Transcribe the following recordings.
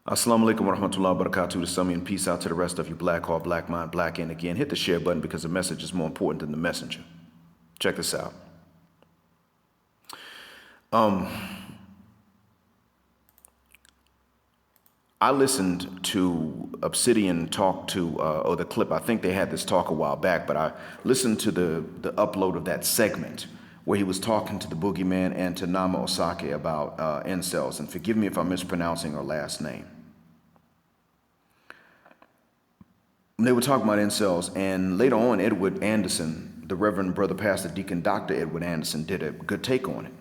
Assalamu alaikum wa rahmatullahi wa barakatuh. To some and peace out to the rest of you. Black heart, black mind, black in again. Hit the share button because the message is more important than the messenger. Check this out. I listened to Obsidian talk to, or the clip, I think they had this talk a while back, but I listened to the upload of that segment where he was talking to the Boogie Man and to Naama Kate about incels. And forgive me if I'm mispronouncing her last name. They were talking about incels, and later on, Edward Anderson, the Reverend Brother Pastor Deacon Dr. Edward Anderson, did a good take on it.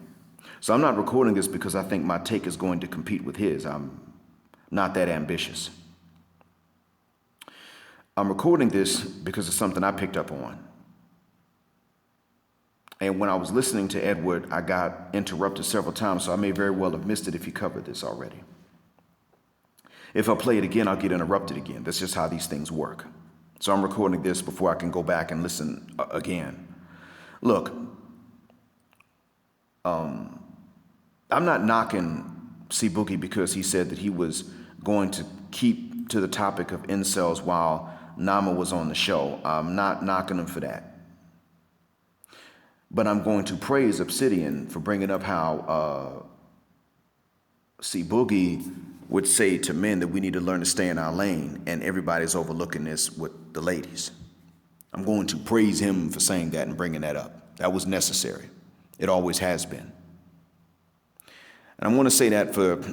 So I'm not recording this because I think my take is going to compete with his. I'm not that ambitious. I'm recording this because it's something I picked up on. And when I was listening to Edward, I got interrupted several times, so I may very well have missed it if he covered this already. If I play it again, I'll get interrupted again. That's just how these things work. So I'm recording this before I can go back and listen again. Look, I'm not knocking C Boogie because he said that he was going to keep to the topic of incels while Naama was on the show. I'm not knocking him for that. But I'm going to praise Obsidian for bringing up how C Boogie would say to men that we need to learn to stay in our lane, and everybody's overlooking this with the ladies. I'm going to praise him for saying that and bringing that up. That was necessary. It always has been. And I'm going to say that for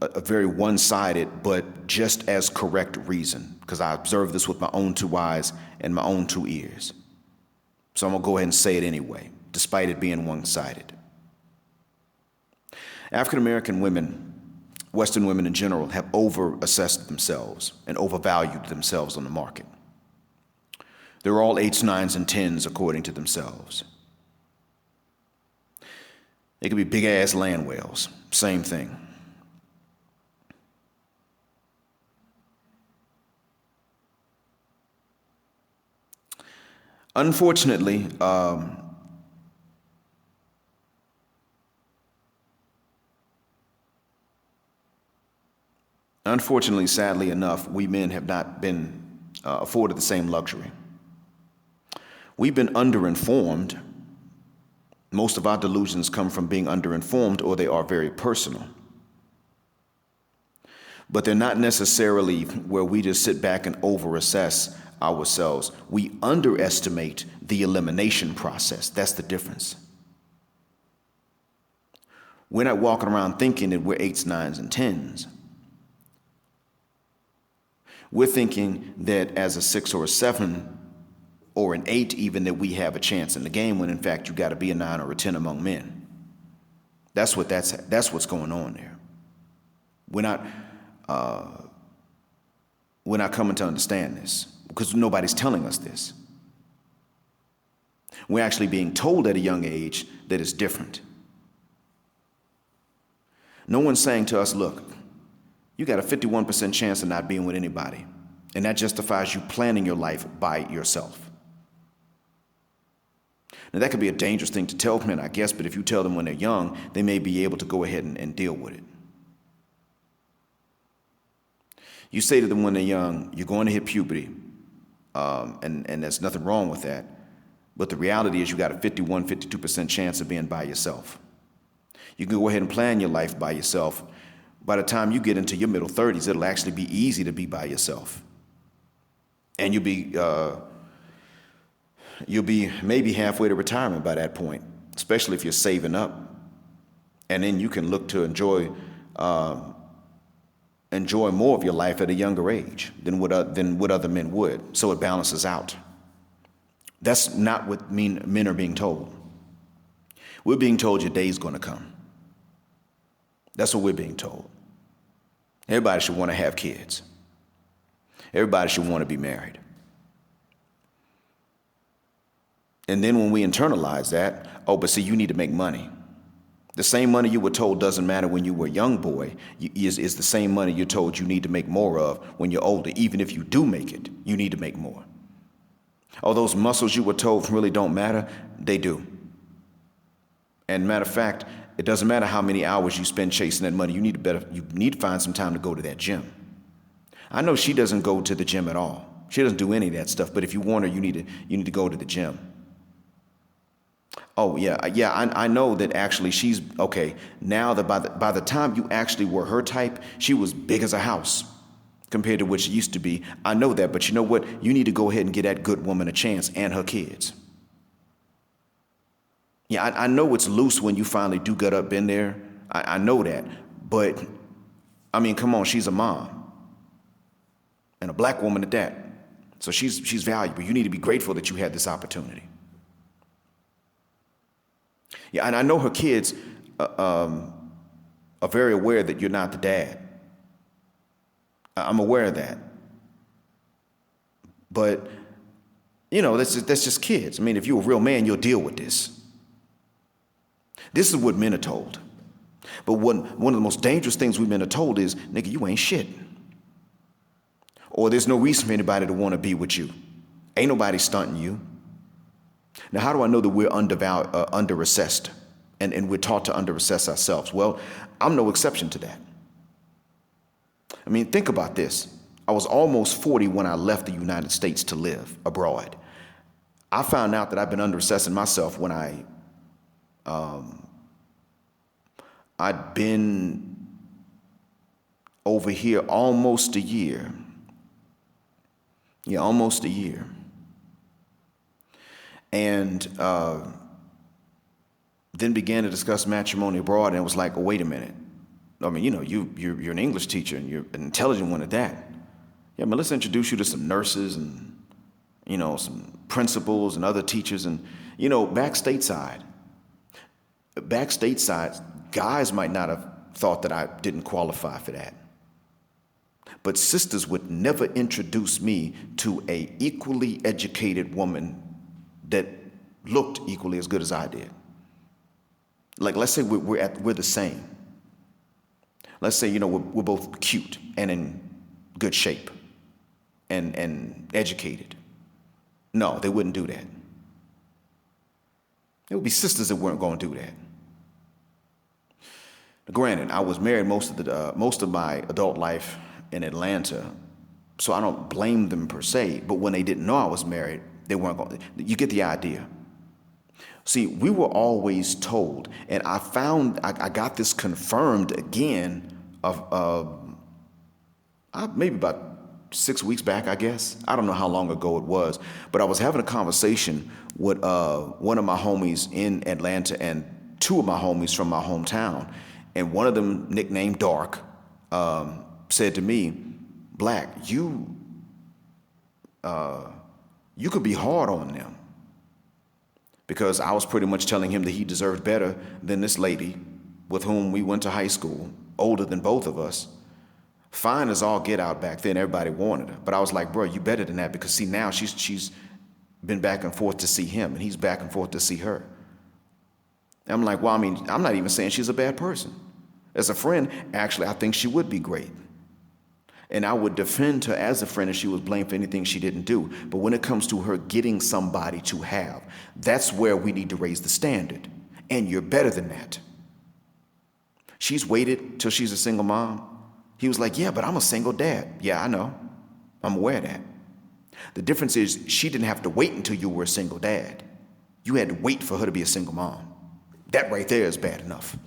a very one-sided but just as correct reason, because I observed this with my own two eyes and my own two ears. So I'm going to go ahead and say it anyway, despite it being one-sided. African-American women, Western women in general, have over-assessed themselves and overvalued themselves on the market. They're all 8s, 9s, and 10s according to themselves. They could be big-ass land whales, same thing. Unfortunately, sadly enough, we men have not been afforded the same luxury. We've been underinformed. Most of our delusions come from being underinformed, or they are very personal. But they're not necessarily where we just sit back and overassess ourselves. We underestimate the elimination process. That's the difference. We're not walking around thinking that we're 8s, 9s, and 10s. We're thinking that as a 6 or a 7 or an 8 even, that we have a chance in the game, when in fact you got to be a 9 or a 10 among men. That's what's going on there. We're not coming to understand this because nobody's telling us this. We're actually being told at a young age that it's different. No one's saying to us, look, you got a 51% chance of not being with anybody, and that justifies you planning your life by yourself. Now, that could be a dangerous thing to tell men, I guess, but if you tell them when they're young, they may be able to go ahead and deal with it. You say to them when they're young, you're going to hit puberty, and there's nothing wrong with that, but the reality is you got a 51, 52% chance of being by yourself. You can go ahead and plan your life by yourself. By the time you get into your middle 30s, it'll actually be easy to be by yourself. And you'll be maybe halfway to retirement by that point, especially if you're saving up. And then you can look to enjoy more of your life at a younger age than what other men would. So it balances out. That's not what men are being told. We're being told your day's going to come. That's what we're being told. Everybody should want to have kids. Everybody should want to be married. And then when we internalize that, but see, you need to make money. The same money you were told doesn't matter when you were a young boy is the same money you're told you need to make more of when you're older. Even if you do make it, you need to make more. All those muscles you were told really don't matter, they do. And matter of fact, it doesn't matter how many hours you spend chasing that money. You need to find some time to go to that gym. I know she doesn't go to the gym at all. She doesn't do any of that stuff. But if you want her, you need to go to the gym. Oh yeah. I know that actually she's okay. Now that by the time you actually were her type, she was big as a house compared to what she used to be. I know that, but you know what? You need to go ahead and give that good woman a chance and her kids. Yeah, I know it's loose when you finally do get up in there. I know that, but I mean, come on, she's a mom and a black woman at that. So she's valuable. You need to be grateful that you had this opportunity. Yeah, and I know her kids are very aware that you're not the dad. I'm aware of that. But, you know, that's just kids. I mean, if you're a real man, you'll deal with this. This is what men are told. But one of the most dangerous things we've been told is, nigga, you ain't shit. Or there's no reason for anybody to want to be with you. Ain't nobody stunting you. Now, how do I know that we're under-assessed and we're taught to under-assess ourselves? Well, I'm no exception to that. I mean, think about this. I was almost 40 when I left the United States to live abroad. I found out that I've been under-assessing myself when I'd been over here almost a year. Yeah, almost a year. And then began to discuss matrimony abroad, and it was like, oh, wait a minute. I mean, you know, you're an English teacher, and you're an intelligent one at that. Yeah, but let's introduce you to some nurses and, you know, some principals and other teachers. And, you know, back stateside, guys might not have thought that I didn't qualify for that. But sisters would never introduce me to a equally educated woman that looked equally as good as I did. Like, let's say we're the same. Let's say, you know, we're both cute and in good shape and educated. No, they wouldn't do that. It would be sisters that weren't going to do that. Granted, I was married most of my adult life in Atlanta, so I don't blame them per se. But when they didn't know I was married, they weren't going. You get the idea. See, we were always told, and I got this confirmed again maybe about 6 weeks back, I guess. I don't know how long ago it was, but I was having a conversation with one of my homies in Atlanta and two of my homies from my hometown, and one of them, nicknamed Dark, said to me, Black, you could be hard on them. Because I was pretty much telling him that he deserved better than this lady with whom we went to high school, older than both of us. Fine as all get out back then, everybody wanted her. But I was like, bro, you better than that, because see, now she's been back and forth to see him, and he's back and forth to see her. And I'm like, well, I mean, I'm not even saying she's a bad person. As a friend, actually, I think she would be great. And I would defend her as a friend if she was blamed for anything she didn't do. But when it comes to her getting somebody to have, that's where we need to raise the standard. And you're better than that. She's waited till she's a single mom. He was like, yeah, but I'm a single dad. Yeah, I know. I'm aware of that. The difference is she didn't have to wait until you were a single dad. You had to wait for her to be a single mom. That right there is bad enough.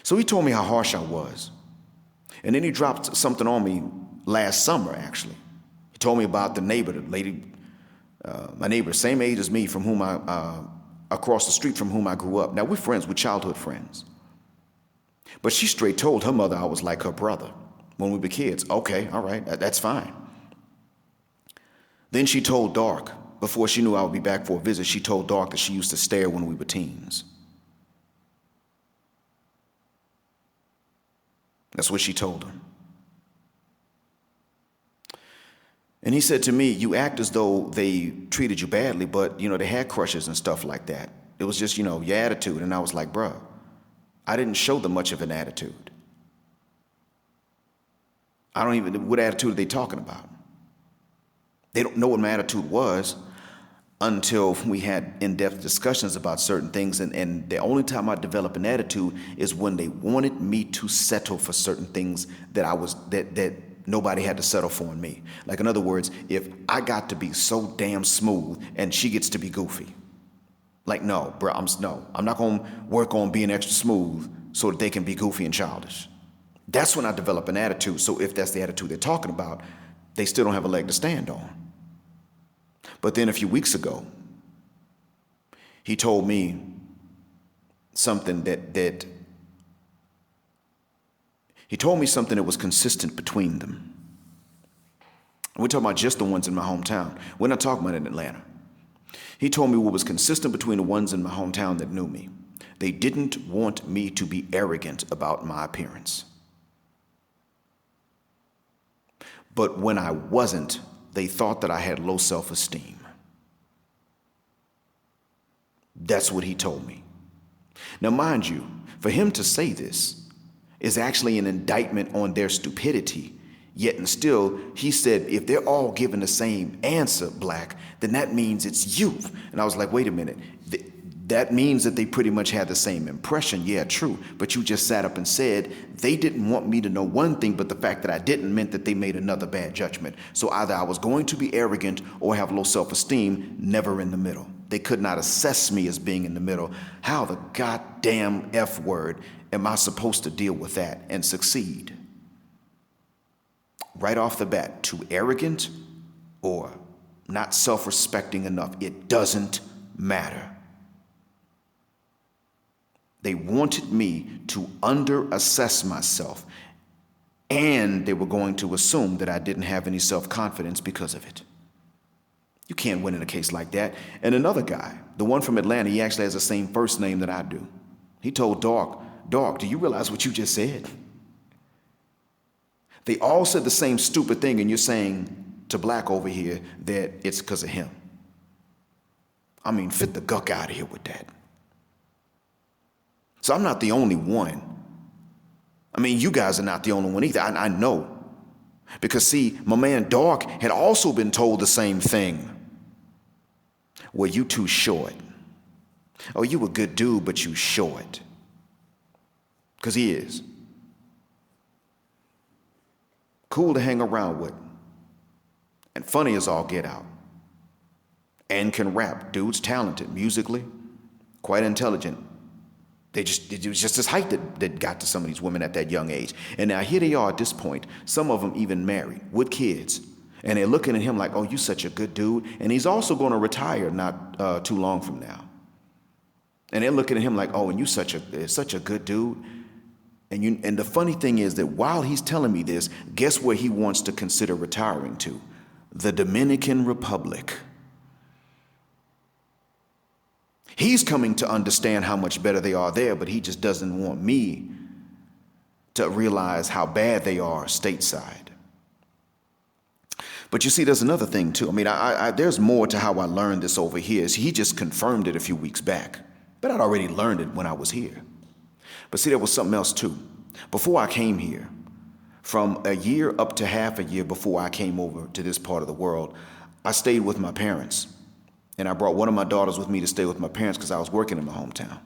So he told me how harsh I was. And then he dropped something on me last summer, actually. He told me about the neighbor, the lady, my neighbor, same age as me, from whom across the street from whom I grew up. Now, we're friends, we're childhood friends. But she straight told her mother I was like her brother when we were kids. Okay, all right, that's fine. Then she told Dark, before she knew I would be back for a visit, she told Dark that she used to stare when we were teens. That's what she told him. And he said to me, you act as though they treated you badly, but, you know, they had crushes and stuff like that. It was just, you know, your attitude. And I was like, bruh, I didn't show them much of an attitude. What attitude are they talking about? They don't know what my attitude was until we had in-depth discussions about certain things. And the only time I developed an attitude is when they wanted me to settle for certain things that nobody had to settle for me. Like, in other words, if I got to be so damn smooth and she gets to be goofy, like, no, bro, I'm not going to work on being extra smooth so that they can be goofy and childish. That's when I develop an attitude. So if that's the attitude they're talking about, they still don't have a leg to stand on. But then a few weeks ago, he told me something that was consistent between them. We're talking about just the ones in my hometown. We're not talking about in Atlanta. He told me what was consistent between the ones in my hometown that knew me. They didn't want me to be arrogant about my appearance. But when I wasn't, they thought that I had low self-esteem. That's what he told me. Now, mind you, for him to say this is actually an indictment on their stupidity. Yet and still, he said, if they're all giving the same answer, Black, then that means it's you. And I was like, wait a minute. That means that they pretty much had the same impression. Yeah, true. But you just sat up and said they didn't want me to know one thing, but the fact that I didn't meant that they made another bad judgment. So either I was going to be arrogant or have low self-esteem, never in the middle. They could not assess me as being in the middle. How the goddamn F word am I supposed to deal with that and succeed? Right off the bat, too arrogant or not self-respecting enough, it doesn't matter. They wanted me to under-assess myself, and they were going to assume that I didn't have any self-confidence because of it. You can't win in a case like that. And another guy, the one from Atlanta, he actually has the same first name that I do. He told Dog, do you realize what you just said? They all said the same stupid thing, and you're saying to Black over here that it's because of him. I mean, fit the guck out of here with that. So I'm not the only one. I mean, you guys are not the only one either. I know. Because, see, my man Dog had also been told the same thing. Well, you too short. Oh, you a good dude, but you short. Because he is. Cool to hang around with. And funny as all get out. And can rap. Dude's talented musically. Quite intelligent. It was just his height that got to some of these women at that young age. And now here they are at this point, some of them even married with kids. And they're looking at him like, oh, you such a good dude. And he's also going to retire not too long from now. And they're looking at him like, oh, and you such a good dude. And the funny thing is that while he's telling me this, guess where he wants to consider retiring to? The Dominican Republic. He's coming to understand how much better they are there, but he just doesn't want me to realize how bad they are stateside. But you see, there's another thing too. I mean, there's more to how I learned this over here. He just confirmed it a few weeks back, but I'd already learned it when I was here. But see, there was something else too. Before I came here, from a year up to half a year before I came over to this part of the world, I stayed with my parents. And I brought one of my daughters with me to stay with my parents because I was working in my hometown.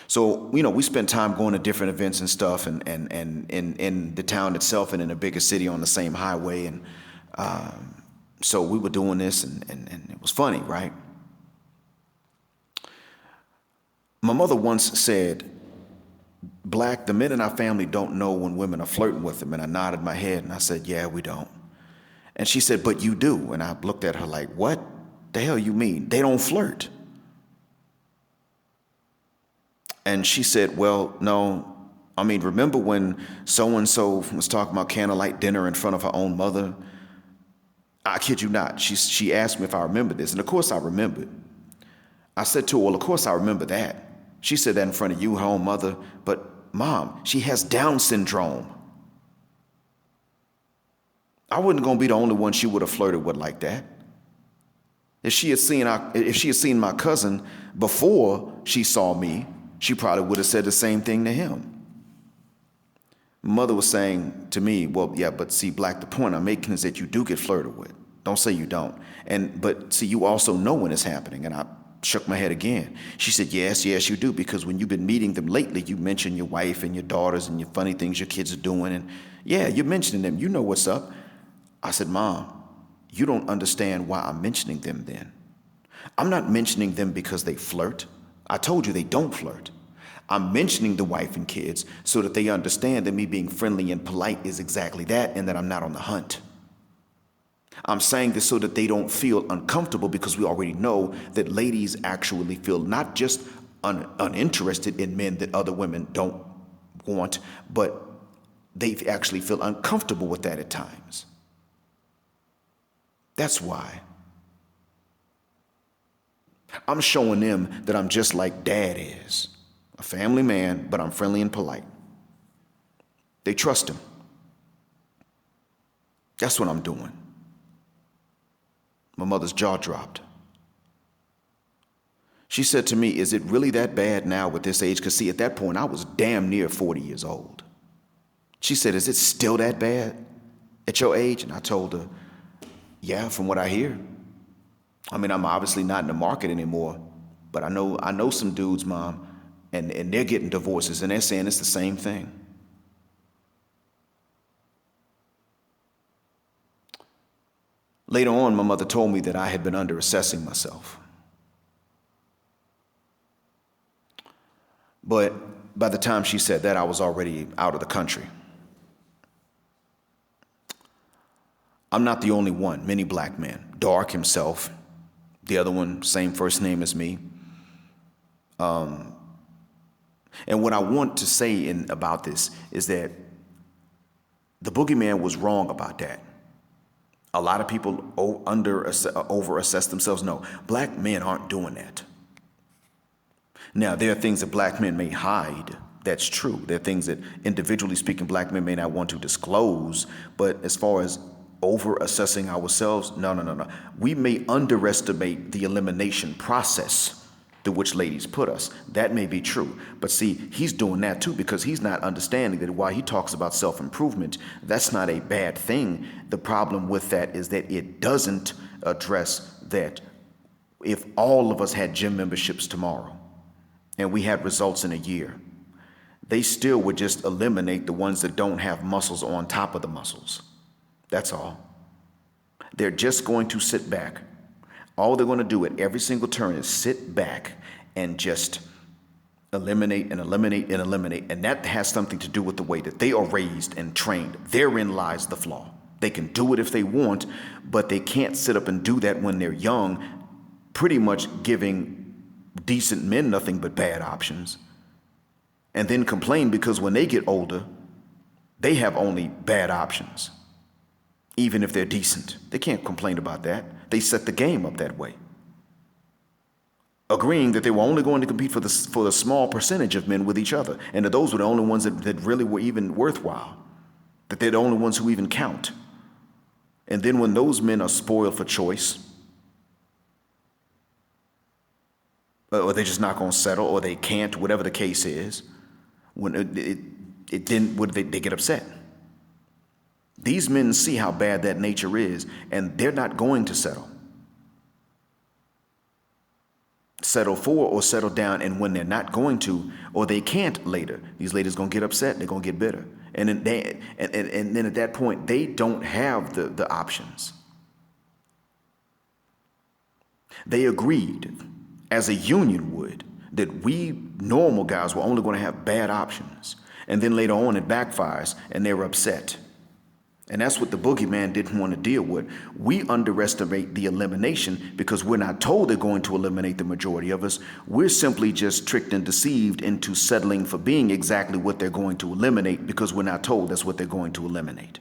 So, you know, we spent time going to different events and stuff and in the town itself and in a bigger city on the same highway. And so we were doing this and it was funny, right? My mother once said, Black, the men in our family don't know when women are flirting with them. And I nodded my head and I said, yeah, we don't. And she said, but you do. And I looked at her like, what the hell you mean? They don't flirt. And she said, well, no. I mean, remember when so-and-so was talking about candlelight dinner in front of her own mother? I kid you not. She asked me if I remember this. And of course I remembered. I said to her, well, of course I remember that. She said that in front of you, her own mother. But Mom, she has Down syndrome. I wasn't going to be the only one she would have flirted with like that. If she had seen my cousin before she saw me, she probably would have said the same thing to him. Mother was saying to me, well, yeah, but see, Black, the point I'm making is that you do get flirted with. Don't say you don't. But see, you also know when it's happening. And I shook my head again. She said, yes, yes, you do, because when you've been meeting them lately, you mention your wife and your daughters and your funny things your kids are doing. And yeah, you're mentioning them. You know what's up. I said, Mom, you don't understand why I'm mentioning them then. I'm not mentioning them because they flirt. I told you they don't flirt. I'm mentioning the wife and kids so that they understand that me being friendly and polite is exactly that, and that I'm not on the hunt. I'm saying this so that they don't feel uncomfortable, because we already know that ladies actually feel not just uninterested in men that other women don't want, but they actually feel uncomfortable with that at times. That's why. I'm showing them that I'm just like Dad is. A family man, but I'm friendly and polite. They trust him. That's what I'm doing. My mother's jaw dropped. She said to me, is it really that bad now with this age? Because see, at that point, I was damn near 40 years old. She said, is it still that bad at your age? And I told her, yeah, from what I hear. I mean, I'm obviously not in the market anymore, but I know some dudes, Mom, and they're getting divorces, and they're saying it's the same thing. Later on, my mother told me that I had been underassessing myself. But by the time she said that, I was already out of the country. I'm not the only one. Many black men. Dark himself. The other one, same first name as me. And what I want to say about this is that the Boogie Man was wrong about that. A lot of people overassess themselves. No, black men aren't doing that. Now, there are things that black men may hide. That's true. There are things that, individually speaking, black men may not want to disclose. But as far as over-assessing ourselves, no. We may underestimate the elimination process through which ladies put us. That may be true. But see, he's doing that too, because he's not understanding that while he talks about self-improvement, that's not a bad thing. The problem with that is that it doesn't address that if all of us had gym memberships tomorrow and we had results in a year, they still would just eliminate the ones that don't have muscles on top of the muscles. That's all. They're just going to sit back. All they're going to do at every single turn is sit back and just eliminate and eliminate and eliminate. And that has something to do with the way that they are raised and trained. Therein lies the flaw. They can do it if they want, but they can't sit up and do that when they're young, pretty much giving decent men nothing but bad options, and then complain because when they get older, they have only bad options. Even if they're decent, they can't complain about that. They set the game up that way, agreeing that they were only going to compete for the small percentage of men with each other, and that those were the only ones that really were even worthwhile, that they're the only ones who even count. And then when those men are spoiled for choice, or they're just not going to settle, or they can't, whatever the case is, when they get upset. These men see how bad that nature is, and they're not going to settle. Settle for or settle down, and when they're not going to, or they can't later, these ladies going to get upset, they're going to get bitter. And then at that point, they don't have the options. They agreed, as a union would, that we normal guys were only going to have bad options. And then later on, it backfires, and they were upset. And that's what the Boogie Man didn't want to deal with. We underestimate the elimination because we're not told they're going to eliminate the majority of us. We're simply just tricked and deceived into settling for being exactly what they're going to eliminate because we're not told that's what they're going to eliminate.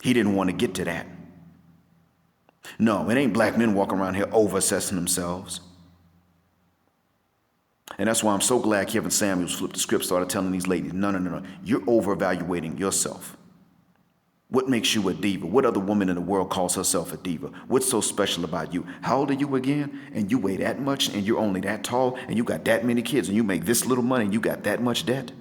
He didn't want to get to that. No, it ain't black men walking around here over-assessing themselves. And that's why I'm so glad Kevin Samuels flipped the script, started telling these ladies, no. You're over-evaluating yourself. What makes you a diva? What other woman in the world calls herself a diva? What's so special about you? How old are you again? And you weigh that much, and you're only that tall, and you got that many kids, and you make this little money, and you got that much debt?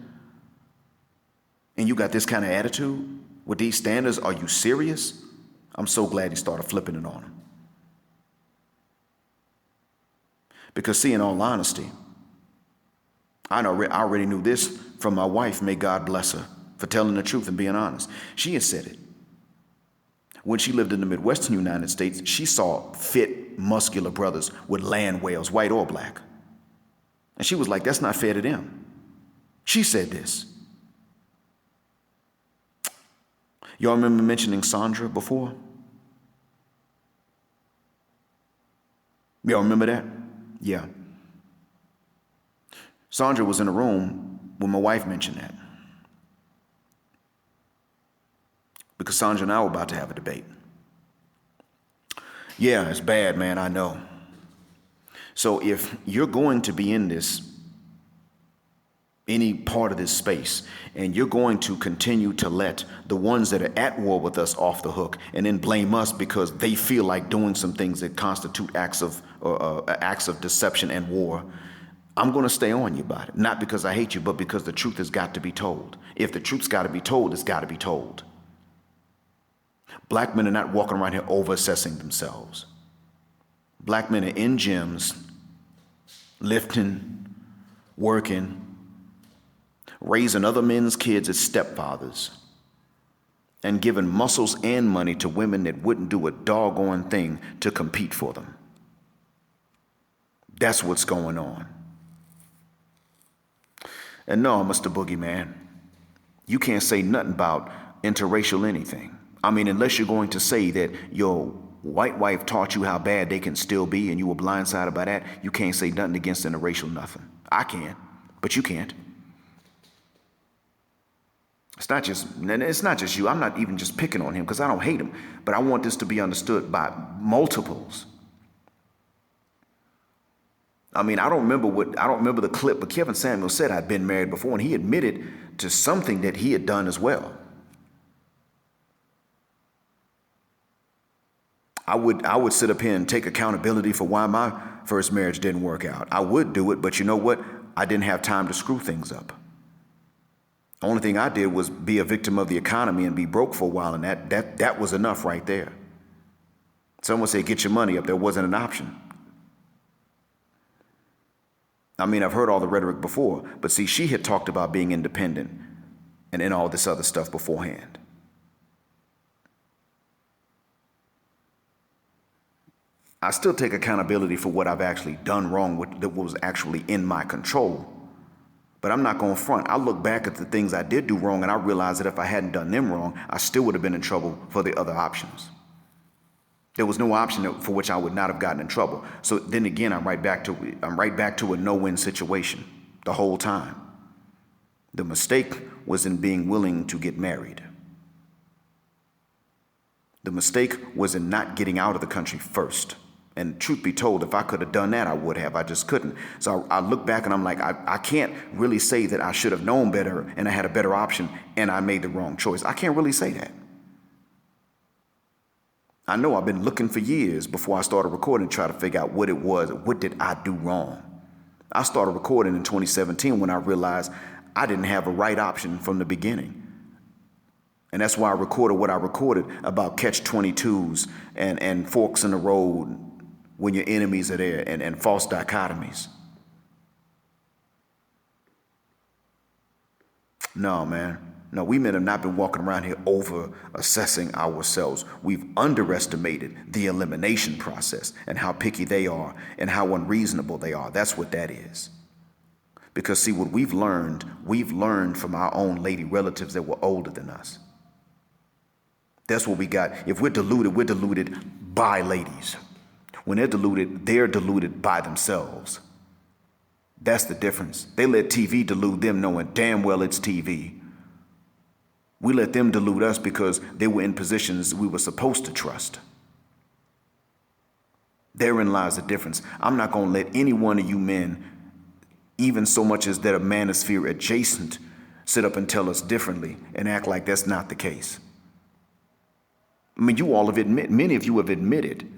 And you got this kind of attitude? With these standards, are you serious? I'm so glad he started flipping it on him. Because see, in all honesty, I already knew this from my wife, may God bless her, for telling the truth and being honest. She had said it. When she lived in the Midwestern United States, she saw fit, muscular brothers with land whales, white or black. And she was like, that's not fair to them. She said this. Y'all remember mentioning Sandra before? Y'all remember that? Yeah. Sandra was in a room when my wife mentioned that. Because Sandra and I were about to have a debate. Yeah, it's bad, man, I know. So if you're going to be in this, any part of this space, and you're going to continue to let the ones that are at war with us off the hook and then blame us because they feel like doing some things that constitute acts of deception and war, I'm going to stay on you about it. Not because I hate you, but because the truth has got to be told. If the truth's got to be told, it's got to be told. Black men are not walking around here over-assessing themselves. Black men are in gyms, lifting, working, raising other men's kids as stepfathers, and giving muscles and money to women that wouldn't do a doggone thing to compete for them. That's what's going on. And no, Mr. Boogie Man, you can't say nothing about interracial anything. I mean, unless you're going to say that your white wife taught you how bad they can still be and you were blindsided by that, you can't say nothing against interracial nothing. I can, but you can't. It's not just you. I'm not even just picking on him because I don't hate him, but I want this to be understood by multiples. I mean, I don't remember the clip, but Kevin Samuel said I'd been married before, and he admitted to something that he had done as well. I would sit up here and take accountability for why my first marriage didn't work out. I would do it, but you know what? I didn't have time to screw things up. The only thing I did was be a victim of the economy and be broke for a while, and that was enough right there. Someone said, get your money up. There wasn't an option. I mean, I've heard all the rhetoric before, but see, she had talked about being independent and all this other stuff beforehand. I still take accountability for what I've actually done wrong, that was actually in my control. But I'm not going to front. I look back at the things I did do wrong, and I realize that if I hadn't done them wrong, I still would have been in trouble for the other options. There was no option for which I would not have gotten in trouble. So then again, I'm right back to a no-win situation the whole time. The mistake was in being willing to get married. The mistake was in not getting out of the country first. And truth be told, if I could have done that, I would have. I just couldn't. So I look back and I'm like, I can't really say that I should have known better and I had a better option and I made the wrong choice. I can't really say that. I know I've been looking for years before I started recording to try to figure out what it was. What did I do wrong? I started recording in 2017 when I realized I didn't have a right option from the beginning. And that's why I recorded what I recorded about catch-22s and forks in the road when your enemies are there and false dichotomies. No, man. No, we men have not been walking around here over-assessing ourselves. We've underestimated the elimination process and how picky they are and how unreasonable they are. That's what that is. Because see, what we've learned from our own lady relatives that were older than us. That's what we got. If we're deluded by ladies. When they're deluded by themselves. That's the difference. They let TV delude them knowing damn well it's TV. We let them delude us because they were in positions we were supposed to trust. Therein lies the difference. I'm not going to let any one of you men, even so much as that a manosphere adjacent, sit up and tell us differently and act like that's not the case. I mean, you all have admitted, many of you have admitted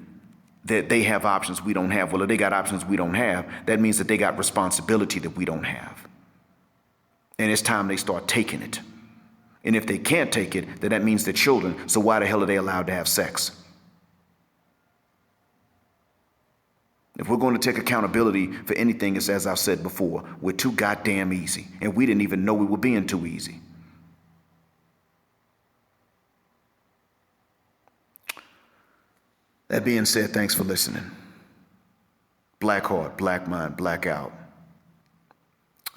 that they have options we don't have. Well, if they got options we don't have, that means that they got responsibility that we don't have. And it's time they start taking it. And if they can't take it, then that means they're children. So why the hell are they allowed to have sex? If we're going to take accountability for anything, it's as I've said before, we're too goddamn easy. And we didn't even know we were being too easy. That being said, thanks for listening. Black heart, black mind, black out.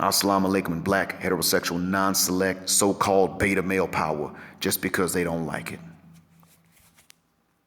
Assalamu alaikum and black, heterosexual, non-select, so-called beta male power just because they don't like it.